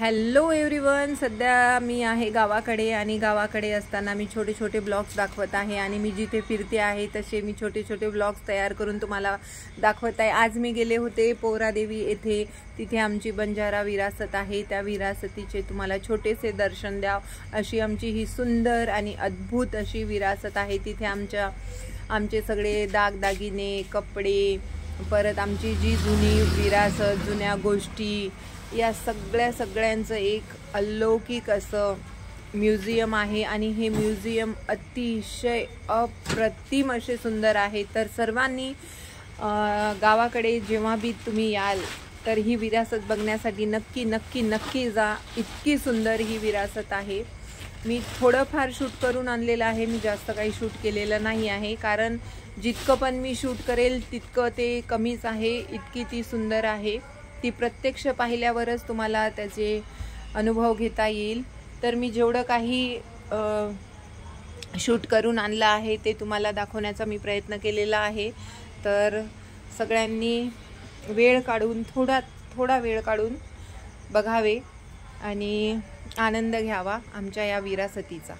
Hello everyone, सध्या मी आहे गावाकडे आणि गावाकडे असताना मी छोटे छोटे ब्लॉग्स दाखवत आहे आणि मी जिथे फिरते आहे तसे मी छोटे छोटे ब्लॉग्स तयार करून तुम्हाला दाखवत आहे। आज मी गेले होते पोहरादेवी येथे, तिथे आमची बंजारा विरासत आहे। त्या विरासतीचे तुम्हाला छोटेसे दर्शन द्याव अशी आमची ही सुंदर आणि अद्भुत अशी विरासत आहे। तिथे आमचे सगळे दागदागिने, कपडे, परत आमची जी जुनी विरासत, जुन्या गोष्टी, या सगळ्यांचं एक अलौकिक असं म्युझियम आहे आणि हे म्युझियम अतिशय अप्रतिम असे सुंदर आहे। तर सर्वांनी गावाकडे जेव्हा भी तुम्ही याल तर ही विरासत बघण्यासाठी नक्की नक्की नक्की जा। इतकी सुंदर ही विरासत आहे। मी थोडंफार शूट करून आणलेलं आहे, मी जास्त काही शूट केलेलं नाही आहे, कारण जितकं पण मी शूट करेल तितकं ते कमीच आहे। इतकी ती सुंदर आहे, ती प्रत्यक्ष पाहिल्यावरच तुम्हाला त्याचे अनुभव घेता येईल। तर मी जेवढं काही शूट करून आणलं आहे ते तुम्हाला दाखवण्याचा मी प्रयत्न केलेला आहे। तर सगळ्यांनी वेळ काढून थोडा वेळ काढून बघावे आणि आनंद घ्यावा आमच्या या विरासतीचा।